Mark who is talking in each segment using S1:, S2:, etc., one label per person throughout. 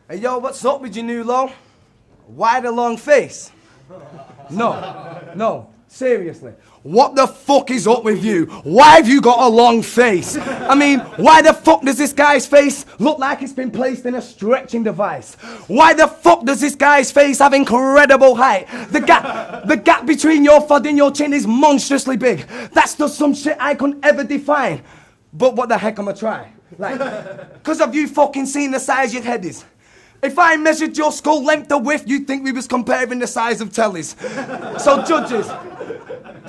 S1: Hey, yo, what's up with your new low? Why the long face? No, seriously. What the fuck is up with you? Why have you got a long face? I mean, why the fuck does this guy's face look like it's been placed in a stretching device? Why the fuck does this guy's face have incredible height? The gap between your forehead and your chin is monstrously big. That's just some shit I couldn't ever define. But what the heck am I try? Like, cause have you fucking seen the size your head is? If I measured your skull length or width, you'd think we was comparing the size of tellies. So judges,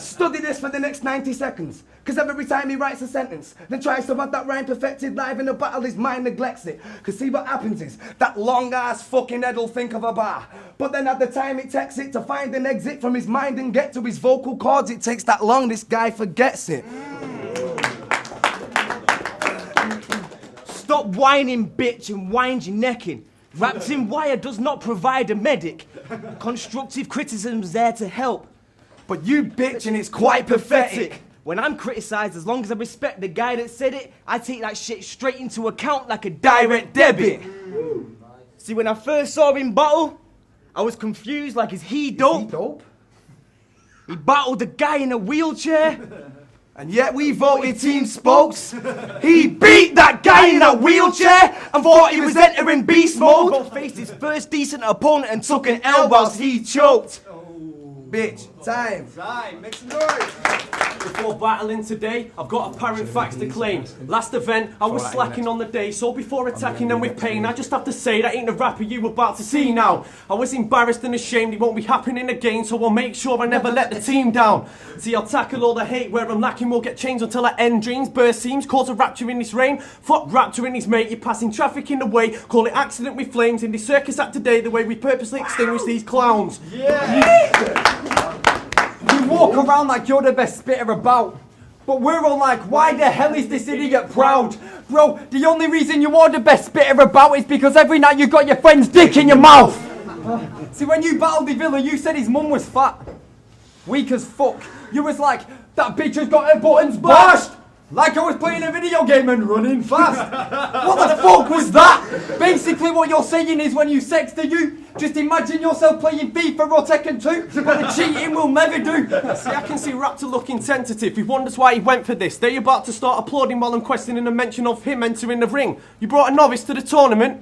S1: study this for the next 90 seconds. Cause every time he writes a sentence, then tries to have that rhyme perfected live in a battle, his mind neglects it. Cause see what happens is, that long ass fucking head'll think of a bar. But then at the time it takes it to find an exit from his mind and get to his vocal cords, it takes that long, this guy forgets it.
S2: Stop whining, bitch, and wind your necking. Wrapped in wire does not provide a medic. Constructive criticism's there to help.
S1: But you bitch and it's quite pathetic.
S2: When I'm criticised, as long as I respect the guy that said it, I take that shit straight into account like a direct debit. See, when I first saw him battle, I was confused like, is he dope?
S1: Is he dope?
S2: He battled a guy in a wheelchair.
S1: And yet we voted team spokes. He beat that guy in a wheelchair and thought he was entering beast mode.
S2: But faced his first decent opponent and took an L whilst he choked.
S1: Bitch, time.
S3: Make some noise. Before battling today, I've got apparent facts to claim. Last event, I was slacking on the day, so before attacking them with pain, I just have to say that ain't the rapper you were about to see now. I was embarrassed and ashamed, it won't be happening again, so I'll make sure I never let the team down. See, I'll tackle all the hate where I'm lacking, will get changed until I end dreams, burst seams, cause a rapture in this rain. Fuck Raptor and his mate, you're passing traffic in the way, call it accident with flames. In this circus act today, the way we purposely extinguish these clowns.
S4: You walk around like you're the best spitter about. But we're all like, why the hell is this idiot proud? Bro, the only reason you are the best spitter about is because every night you got your friend's dick in your mouth. See, when you battled the villa, you said his mum was fat. Weak as fuck. You was like, that bitch has got her buttons bashed. Like I was playing a video game and running fast. What the fuck was that? Basically what you're saying is when you sext to you, just imagine yourself playing FIFA or Tekken 2, but the cheating will never do.
S3: See, I can see Raptor looking tentative. He wonders why he went for this. They're about to start applauding while I'm questioning a mention of him entering the ring. You brought a novice to the tournament.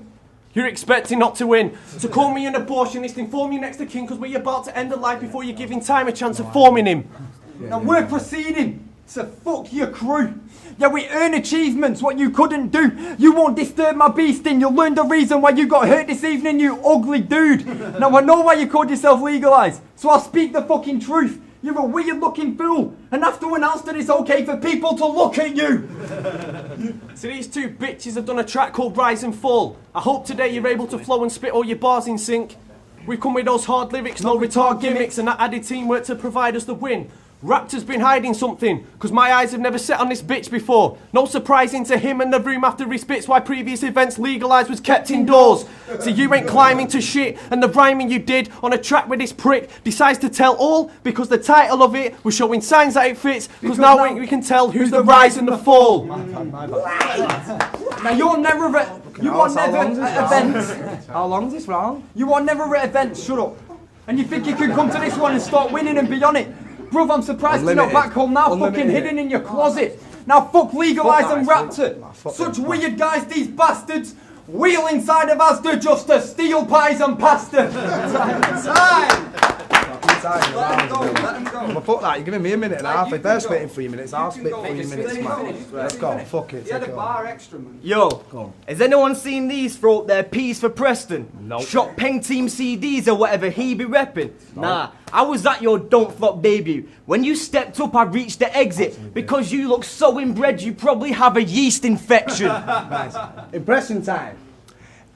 S3: You're expecting not to win. So call me an abortionist, inform you next to king, because we're about to end a life before you're giving time a chance of forming him.
S4: Now we're proceeding. So fuck your crew. Yeah, we earn achievements, what you couldn't do. You won't disturb my beasting. You'll learn the reason why you got hurt this evening, you ugly dude. Now I know why you called yourself legalised, so I'll speak the fucking truth. You're a weird looking fool, and have to announce that it's okay for people to look at you.
S3: So these two bitches have done a track called Rise and Fall. I hope today you're able to flow and spit all your bars in sync. We come with those hard lyrics, no retard gimmicks, and that added teamwork to provide us the win. Raptor's been hiding something, cause my eyes have never set on this bitch before. No surprising to him and the room after he spits why previous events legalised was kept indoors. So you ain't climbing to shit, and the rhyming you did on a track with this prick decides to tell all because the title of it was showing signs that it fits, cause now we can tell who's the rise and the fall.
S4: Now you're never at events.
S1: How long is this round?
S4: You are never at events, shut up. And you think you can come to this one and start winning and be on it. Bruv, I'm surprised you're not back home now, fucking hidden in your closet. Now fuck Legalise and Raptor. Such weird guys, these bastards. Wheel inside of Asda just to steal pies and pasta. Time!
S1: Let him go. Fuck that, you're giving me a minute and a half. If they're spitting 3 minutes, I'll spit 3 minutes, man. Let's go, fuck it.
S3: You had a bar extra, man.
S2: Yo, has anyone seen these throw up their P's for Preston?
S1: No.
S2: Shop Peng Team CDs or whatever he be repping? No. Nah, I was at your Don't Flop debut. When you stepped up, I reached the exit. Because you look so inbred, you probably have a yeast infection.
S1: Nice. Impression time.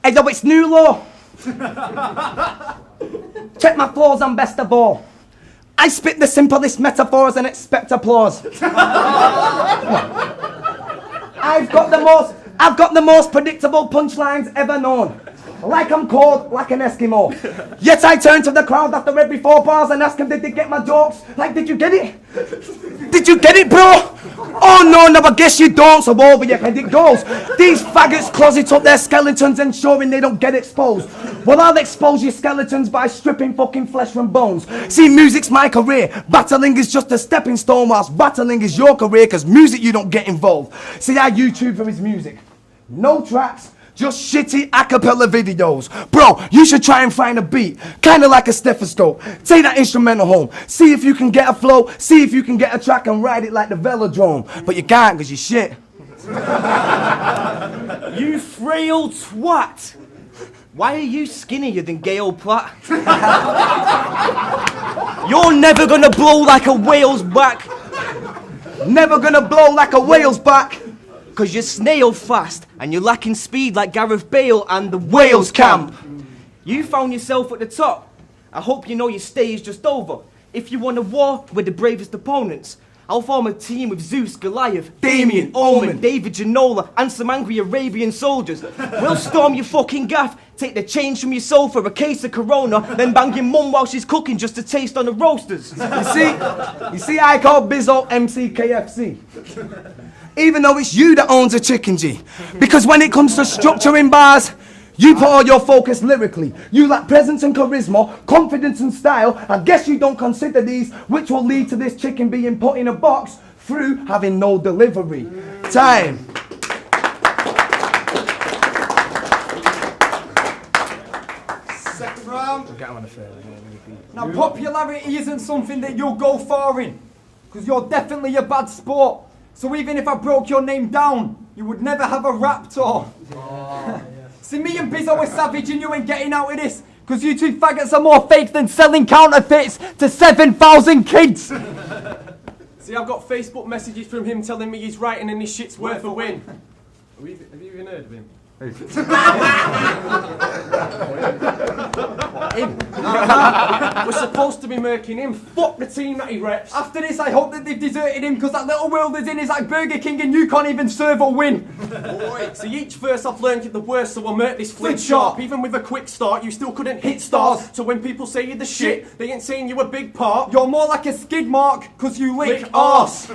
S1: Hey, yo, it's new law. Check my flaws and best of all. I spit the simplest metaphors and expect applause. I've got the most predictable punchlines ever known. like I'm cold, like an Eskimo. Yet I turn to the crowd after every 4 bars and ask them, did they get my jokes? Like, did you get it? Did you get it, bro? Oh no, I guess you don't, so over your head it goes. These faggots closet up their skeletons, ensuring they don't get exposed. Well, I'll expose your skeletons by stripping fucking flesh from bones. See, music's my career. Battling is just a stepping stone, whilst battling is your career, cause music you don't get involved. See, I YouTube for his music. No tracks, just shitty a cappella videos. Bro, you should try and find a beat, kinda like a stethoscope. Take that instrumental home, see if you can get a flow, see if you can get a track and ride it like the velodrome. But you can't cause you're shit.
S2: You frail twat! Why are you skinnier than Gail Platt? You're never gonna blow like a whale's back.
S1: Never gonna blow like a whale's back.
S2: Cause you're snail fast and you're lacking speed like Gareth Bale and the
S1: Wales camp.
S2: You found yourself at the top. I hope you know your stay is just over. If you want a war with the bravest opponents, I'll form a team with Zeus, Goliath, Damien, Omen, David Ginola, and some angry Arabian soldiers. We'll storm your fucking gaff, take the change from your soul for a case of Corona, then bang your mum while she's cooking just to taste on the roasters.
S1: You see, I call BIZZO MC KFC. Even though it's you that owns a chicken G. Because when it comes to structuring bars, you put all your focus lyrically. You lack presence and charisma, confidence and style. I guess you don't consider these, which will lead to this chicken being put in a box through having no delivery. Time.
S4: Second round. Now, popularity isn't something that you'll go far in, because you're definitely a bad sport. So even if I broke your name down, you would never have a raptor. See, me and BIZZO are savage and you ain't getting out of this, because you two faggots are more fake than selling counterfeits to 7,000 kids.
S3: See, I've got Facebook messages from him telling me he's writing and his shit's worth a win. Have you even heard of him? We're supposed to be murking him. Fuck the team that he reps.
S4: After this, I hope that they've deserted him, because that little world is in is like Burger King and you can't even serve or win.
S3: See, each verse I've learned you're the worst, so I'll murk this flint sharp. Even with a quick start, you still couldn't hit stars. So when people say you're the shit, they ain't saying you a big part.
S4: You're more like a skid mark, because you lick arse.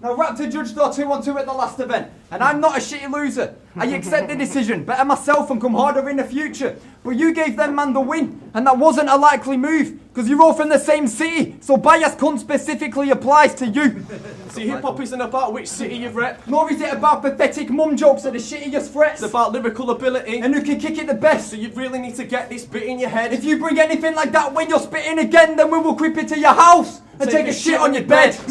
S4: Now, Raptor judged our 2-on-2 at the last event, and I'm not a shitty loser. I accept the decision, better myself and come harder in the future. But you gave them man the win, and that wasn't a likely move, because you're all from the same city, so bias cunt specifically applies to you.
S3: See, hip-hop isn't about which city you rep.
S4: Nor is it about pathetic mum jokes at the shittiest threats.
S3: It's about lyrical ability.
S4: And who can kick it the best.
S3: So you really need to get this bit in your head.
S4: If you bring anything like that when you're spitting again, then we will creep into your house and take a shit on your bed.
S3: See,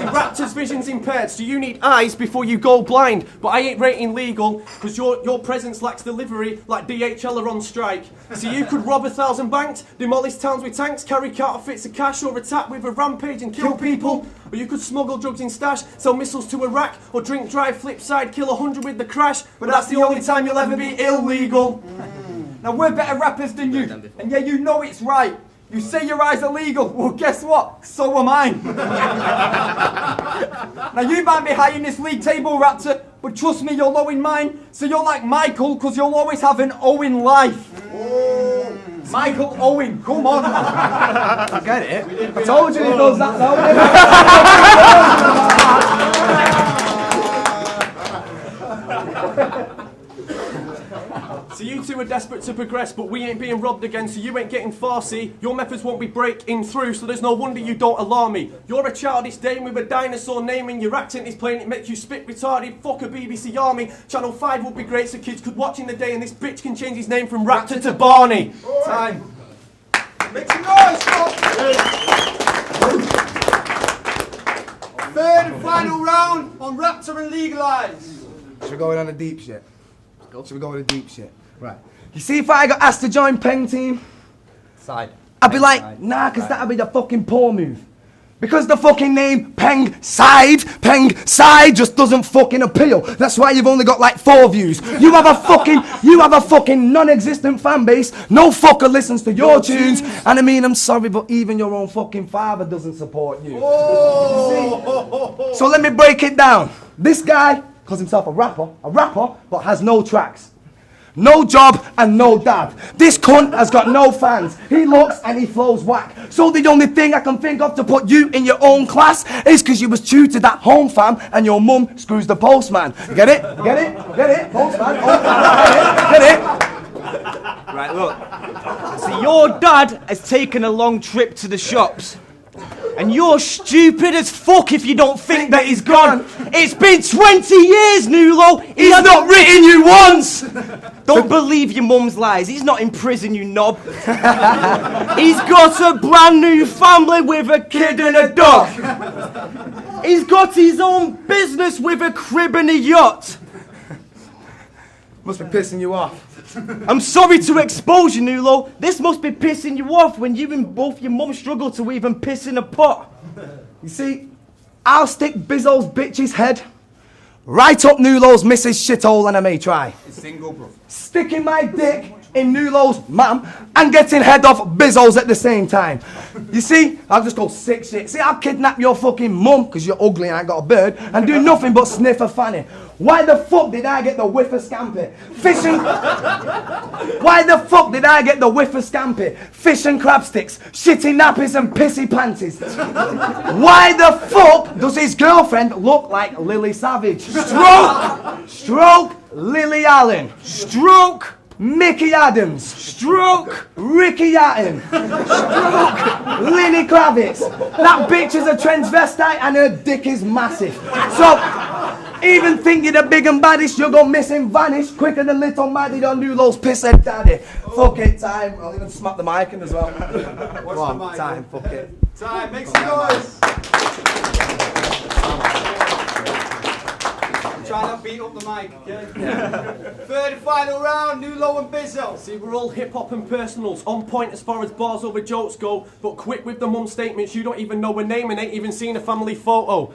S3: Raptor's vision's impaired, so you need eyes before you go blind. But I ain't rating legal, because your presence lacks delivery like DHL are on strike. So you could rob 1,000 banks, demolish towns with tanks, carry counterfeits of cash, or attack with a rampage and kill people. Or you could smuggle drugs in stash, sell missiles to Iraq, or drink drive flip side, kill 100 with the crash. But that's the only time you'll ever be illegal.
S4: Now we're better rappers than you, and yeah, you know it's right. You say your eyes are legal, well guess what? So am mine. Now you might be high in this league table, Raptor, but trust me, you're low in mine. So you're like Michael, because you'll always have an O in life. Oh. Michael Owen, come on.
S1: I get it. I told you he does that though.
S3: So you two are desperate to progress, but we ain't being robbed again, so you ain't getting farcy. Your methods won't be breaking through, so there's no wonder you don't alarm me. You're a childish dame with a dinosaur name, and your accent is plain, it makes you spit retarded. Fuck a BBC Army. Channel 5 would be great so kids could watch in the day, and this bitch can change his name from Raptor to Barney.
S4: Time. Make some noise,
S5: Third and final round on Raptor and Legalize.
S1: Should we go in on the deep shit? Should we go with the deep shit? Right. You see, if I got asked to join Peng team,
S4: Side.
S1: I'd be like, nah, because that'd be the fucking poor move. Because the fucking name Peng Side just doesn't fucking appeal. That's why you've only got like 4 views. You have a fucking non-existent fan base. No fucker listens to your tunes. And I mean, I'm sorry, but even your own fucking father doesn't support you. So let me break it down. This guy calls himself a rapper, but has no tracks. no job and no dad. This cunt has got no fans. He looks and he flows whack. So the only thing I can think of to put you in your own class is because you was tutored at home, fam, and your mum screws the postman. Get it? Get it? Get it? Postman? Get it?
S2: Right, look. So your dad has taken a long trip to the shops. And you're stupid as fuck if you don't think that he's gone. It's been 20 years, Nulo.
S1: He's not written you once.
S2: Don't believe your mum's lies. He's not in prison, you knob. He's got a brand new family with a kid and a dog. He's got his own business with a crib and a yacht.
S1: Must be pissing you off.
S2: I'm sorry to expose you, Nulo. This must be pissing you off when you and both your mum struggle to even piss in a pot.
S1: You see, I'll stick Bizzo's bitch's head right up Nulo's missus shithole and I may try.
S4: It's single, bro.
S1: Sticking my dick in Nulo's mum and getting head off Bizzo's at the same time. You see, I'll just go sick shit. See, I'll kidnap your fucking mum because you're ugly and I got a bird and do nothing but sniff a fanny. Why the fuck did I get the whiff of scampi? Why the fuck did I get the whiff of scampi? Fish and crab sticks, shitty nappies and pissy panties. Why the fuck does his girlfriend look like Lily Savage? Stroke Lily Allen.
S2: Stroke
S1: Mickey Adams.
S2: Stroke
S1: Ricky Hatton. Stroke Lenny Kravitz. That bitch is a transvestite and her dick is massive. So, even think you're the big and baddest, you're gonna miss and vanish quicker than little Maddie on Nulo's pisshead daddy. Fuck it, time. I'll even smack the mic in as well.
S5: What's the mic?
S1: Time, fuck it.
S5: Time, make some noise. Try not beat up the mic, okay? Third and final round, Nulo and Bizzo.
S3: See, we're all hip-hop and personals, on point as far as bars over jokes go, but quick with the mum statements, you don't even know her name and ain't even seen a family photo.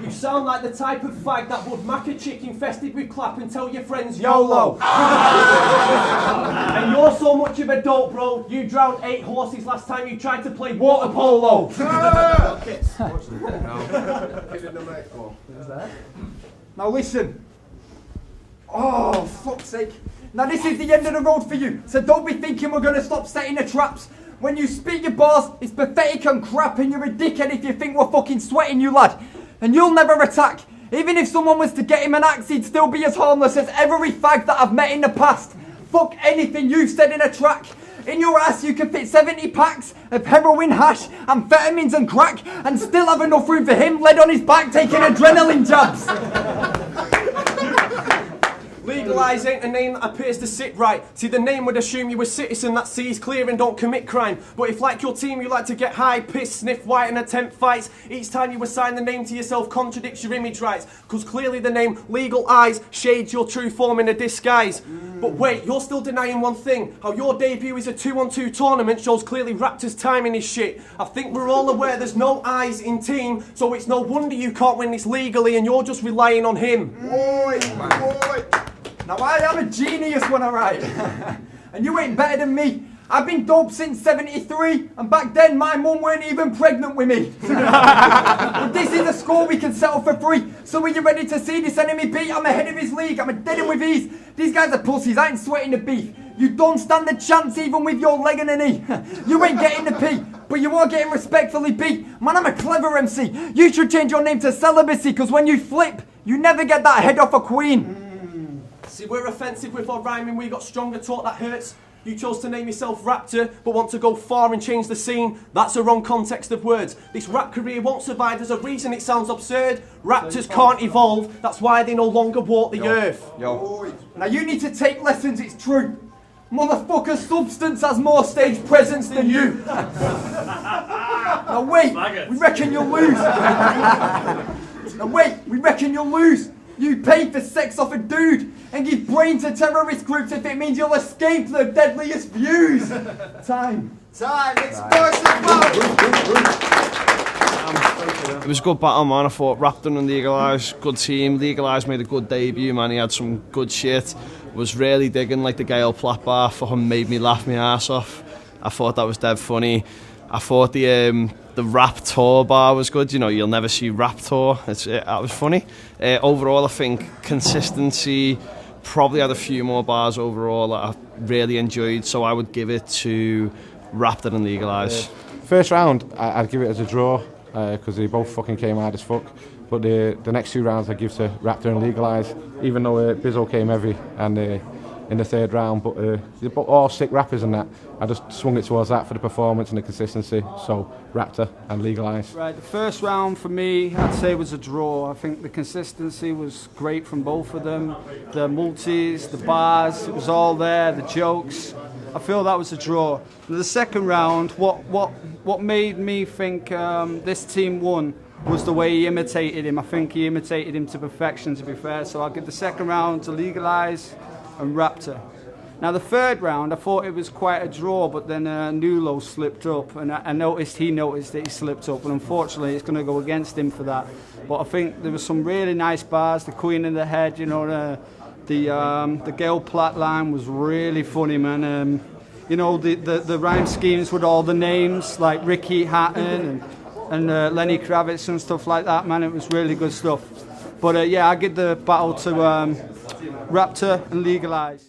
S3: You sound like the type of fag that would mack a chick infested with clap and tell your friends YOLO. And you're so much of a dope, bro, you drowned 8 horses last time you tried to play water polo.
S4: Now listen. Oh, fuck's sake. Now this is the end of the road for you, so don't be thinking we're going to stop setting the traps. When you spit your bars, it's pathetic and crap and you're a dickhead if you think we're fucking sweating you, lad. And you'll never attack. Even if someone was to get him an axe, he'd still be as harmless as every fag that I've met in the past. Fuck anything you've said in a track. In your ass you can fit 70 packs of heroin, hash, amphetamines and crack and still have enough room for him led on his back taking adrenaline jabs.
S3: Legalise ain't a name that appears to sit right. See, the name would assume you a citizen that sees clear and don't commit crime. But if, like your team, you like to get high, piss, sniff white and attempt fights, each time you assign the name to yourself contradicts your image rights. Because clearly the name Legal Eyes shades your true form in a disguise. But wait, you're still denying one thing. How your debut is a 2-on-2 tournament shows clearly Raptor's timing is shit. I think we're all aware there's no eyes in team, so it's no wonder you can't win this legally and you're just relying on him.
S4: Oi. Now I am a genius when I write. And you ain't better than me. I've been dope since 73, and back then my mum weren't even pregnant with me. But this is a score we can settle for free. So are you ready to see this enemy beat? I'm ahead of his league, I'm a dead him with ease. These guys are pussies, I ain't sweating the beef. You don't stand a chance even with your leg and a knee. You ain't getting the P, but you are getting respectfully beat. Man, I'm a clever MC. You should change your name to Celibacy, because when you flip, you never get that head off a queen.
S3: See, we're offensive with our rhyming, we got stronger talk that hurts. You chose to name yourself Raptor, but want to go far and change the scene. That's a wrong context of words. This rap career won't survive, there's a reason it sounds absurd. Raptors can't evolve, that's why they no longer walk the earth.
S4: Now you need to take lessons, it's true. Motherfucker, Substance has more stage presence than you. Now wait, we reckon you'll lose. Now wait, we reckon you'll lose. You paid for sex off a dude and give brain to terrorist groups if it means you'll escape the deadliest views. Time.
S5: Explosive vote.
S6: It was a good battle, man. I thought Raptor and EYEZ, good team. EYEZ made a good debut, man. He had some good shit. Was really digging like the Gale Platt bar. Fucking made me laugh my ass off. I thought that was dead funny. I thought the Raptor bar was good. You know, you'll never see Raptor. That was funny. Overall, I think consistency, probably had a few more bars overall that I really enjoyed, so I would give it to Raptor and Legalize.
S7: First round, I'd give it as a draw because they both fucking came hard as fuck. But the next 2 rounds I give to Raptor and Legalize, even though BIZZO came heavy and in the 3rd round. But they're all sick rappers and that. I just swung it towards that for the performance and the consistency. So Raptor and Legalize.
S8: Right, the first round for me, I'd say was a draw. I think the consistency was great from both of them. The multis, the bars, it was all there. The jokes. I feel that was a draw. The second round, what made me think this team won was the way he imitated him. I think he imitated him to perfection, to be fair. So I'll give the second round to Legalize and Raptor. Now the 3rd round, I thought it was quite a draw, but then Nulo slipped up, and I noticed he noticed that he slipped up, and unfortunately it's going to go against him for that. But I think there were some really nice bars. The Queen in the Head, you know, the Gail Platt line was really funny, man. You know, the rhyme schemes with all the names, like Ricky Hatton and Lenny Kravitz and stuff like that, man. It was really good stuff. But yeah, I give the battle to Raptor and Legalize.